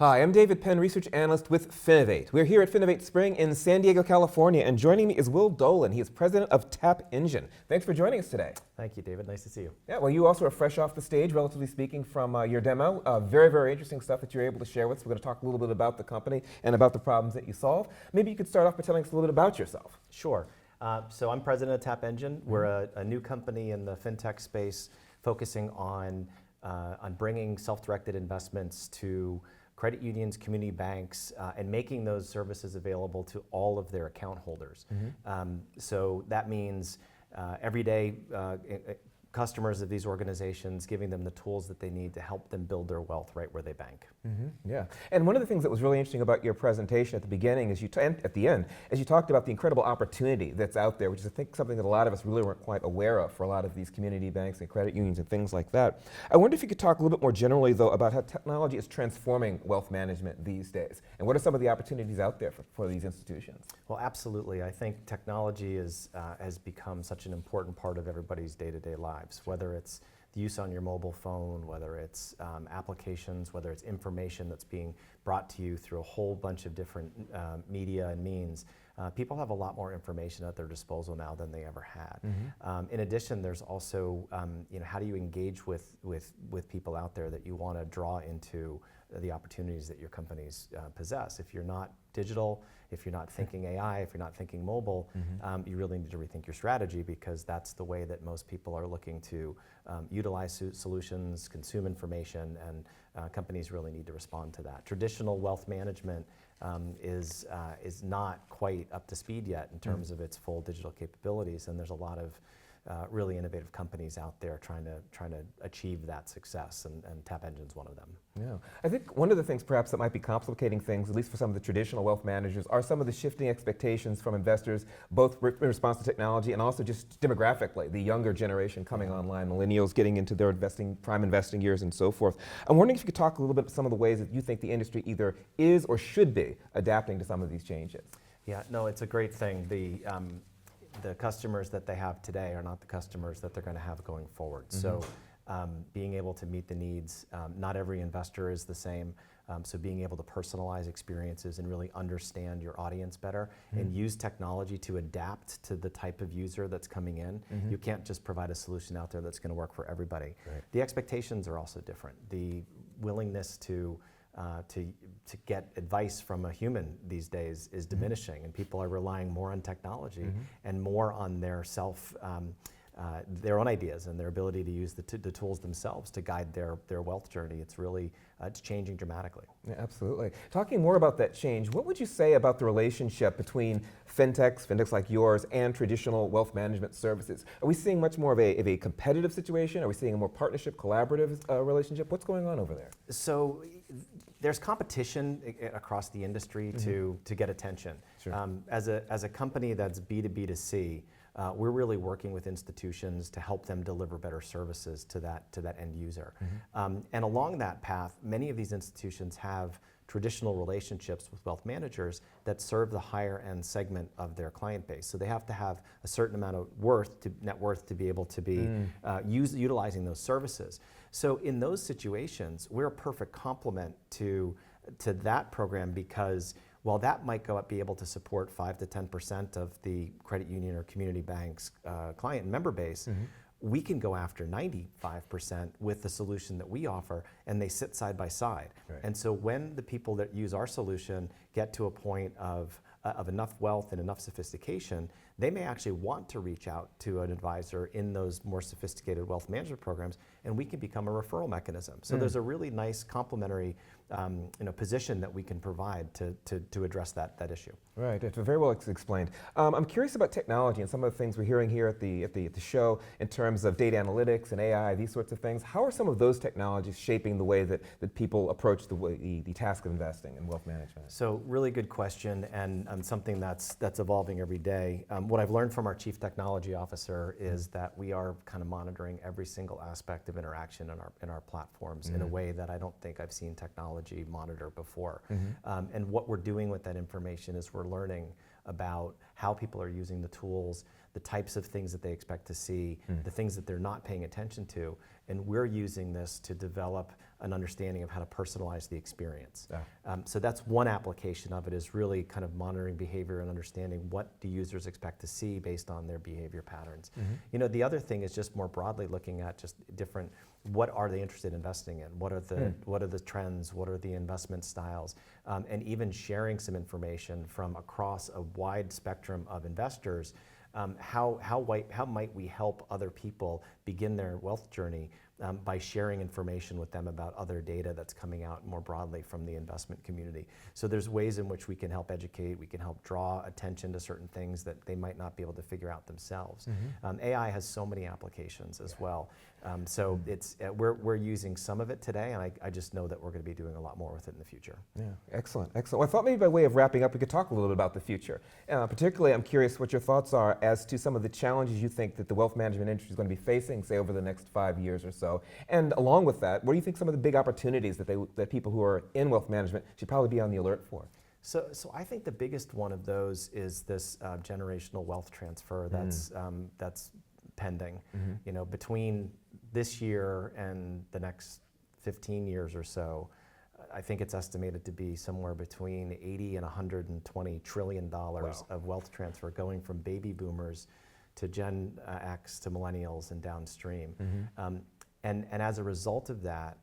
Hi, I'm David Penn, Research Analyst with Finovate. We're here at FinovateSpring in San Diego, California, and joining me is Will Dolan. He is president of TAPP Engine. Thanks for joining us today. Thank you, David. Nice to see you. Yeah, well, you also are fresh off the stage, relatively speaking, from your demo. Very, very interesting stuff that you're able to share with us. We're going to talk a little bit about the company and about the problems that you solve. Maybe you could start off by telling us a little bit about yourself. Sure. So I'm president of TAPP Engine. We're a new company in the fintech space focusing on bringing self-directed investments to credit unions, community banks, and making those services available to all of their account holders. So that means everyday customers of these organizations, giving them the tools that they need to help them build their wealth right where they bank. Yeah, and one of the things that was really interesting about your presentation at the beginning is and at the end, is you talked about the incredible opportunity that's out there, which is I think something that a lot of us really weren't quite aware of for a lot of these community banks and credit unions and things like that. I wonder if you could talk a little bit more generally though about how technology is transforming wealth management these days, and what are some of the opportunities out there for these institutions? Well, absolutely. I think technology has become such an important part of everybody's day-to-day lives, whether it's the use on your mobile phone, whether it's applications, whether it's information that's being brought to you through a whole bunch of different media and means. People have a lot more information at their disposal now than they ever had. In addition, there's also, how do you engage with people out there that you want to draw into the opportunities that your companies possess? If you're not digital, if you're not thinking AI, if you're not thinking mobile, you really need to rethink your strategy, because that's the way that most people are looking to utilize solutions, consume information, and companies really need to respond to that. Traditional wealth management is not quite up to speed yet in terms of its full digital capabilities, and there's a lot of really innovative companies out there trying to achieve that success, and TAPP Engine's one of them. Yeah, I think one of the things perhaps that might be complicating things, at least for some of the traditional wealth managers, are some of the shifting expectations from investors, both in response to technology and also just demographically, the younger generation coming online, millennials getting into their prime investing years and so forth. I'm wondering if you could talk a little bit about some of the ways that you think the industry either is or should be adapting to some of these changes. Yeah, no, it's a great thing. The customers that they have today are not the customers that they're going to have going forward. So being able to meet the needs, not every investor is the same, so being able to personalize experiences and really understand your audience better and use technology to adapt to the type of user that's coming in. You can't just provide a solution out there that's going to work for everybody. The expectations are also different. The willingness to get advice from a human these days is diminishing, and people are relying more on technology and more on their their own ideas and their ability to use the tools themselves to guide their wealth journey. It's really it's changing dramatically. Yeah, absolutely. Talking more about that change, what would you say about the relationship between fintechs like yours, and traditional wealth management services? Are we seeing much more of a competitive situation? Are we seeing a more partnership, collaborative relationship? What's going on over there? So there's competition across the industry to get attention. Sure. As a company that's B2B2C, we're really working with institutions to help them deliver better services to that end user. And along that path, many of these institutions have traditional relationships with wealth managers that serve the higher end segment of their client base. So they have to have a certain amount of net worth to be able to be utilizing those services. So in those situations, we're a perfect complement to that program, because while that might be able to support 5 to 10% of the credit union or community bank's client and member base, we can go after 95% with the solution that we offer, and they sit side by side. And so when the people that use our solution get to a point of enough wealth and enough sophistication, they may actually want to reach out to an advisor in those more sophisticated wealth management programs, and we can become a referral mechanism. So there's a really nice complementary position that we can provide to address that issue. Right, it's very well explained. I'm curious about technology and some of the things we're hearing here at the show in terms of data analytics and AI, these sorts of things. How are some of those technologies shaping the way that people approach the task of investing in wealth management? So really good question, and something that's evolving every day. What I've learned from our Chief Technology Officer is that we are kind of monitoring every single aspect of interaction in our platforms in a way that I don't think I've seen technology monitor before. And what we're doing with that information is we're learning about how people are using the tools, the types of things that they expect to see, the things that they're not paying attention to, and we're using this to develop an understanding of how to personalize the experience. So that's one application of it, is really kind of monitoring behavior and understanding what do users expect to see based on their behavior patterns. You know, the other thing is just more broadly looking at just different, what are they interested in investing in? What are the trends? What are the investment styles? And even sharing some information from across a wide spectrum of investors. How might we help other people begin their wealth journey by sharing information with them about other data that's coming out more broadly from the investment community? So there's ways in which we can help educate, we can help draw attention to certain things that they might not be able to figure out themselves. AI has so many applications as well. So it's, we're using some of it today, and I just know that we're going to be doing a lot more with it in the future. Yeah, excellent, excellent. Well, I thought maybe by way of wrapping up, we could talk a little bit about the future. Particularly, I'm curious what your thoughts are as to some of the challenges you think that the wealth management industry is going to be facing, say, over the next 5 years or so. And along with that, what do you think some of the big opportunities that people who are in wealth management should probably be on the alert for? So I think the biggest one of those is this generational wealth transfer that's pending. You know, between this year and the next 15 years or so, I think it's estimated to be somewhere between 80 and 120 trillion dollars of wealth transfer going from baby boomers to Gen X to millennials and downstream. And as a result of that,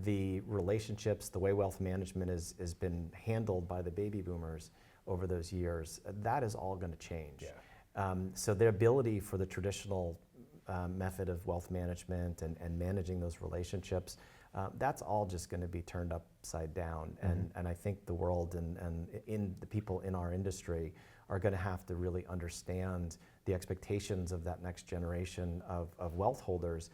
the relationships, the way wealth management has been handled by the baby boomers over those years, that is all going to change. So the ability for the traditional method of wealth management and managing those relationships, that's all just going to be turned upside down. And I think the world and the people in our industry are going to have to really understand the expectations of that next generation of wealth holders,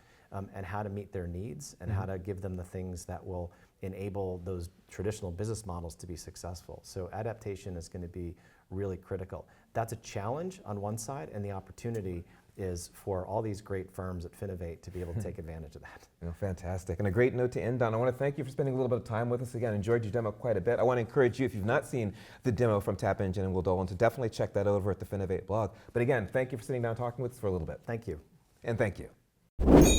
and how to meet their needs and how to give them the things that will enable those traditional business models to be successful. So adaptation is going to be really critical. That's a challenge on one side, and the opportunity is for all these great firms at Finovate to be able to take advantage of that. Oh, fantastic. And a great note to end on. I want to thank you for spending a little bit of time with us again. Enjoyed your demo quite a bit. I want to encourage you, if you've not seen the demo from TAPP Engine and Will Dolan, to definitely check that over at the Finovate blog. But again, thank you for sitting down and talking with us for a little bit. Thank you. And thank you.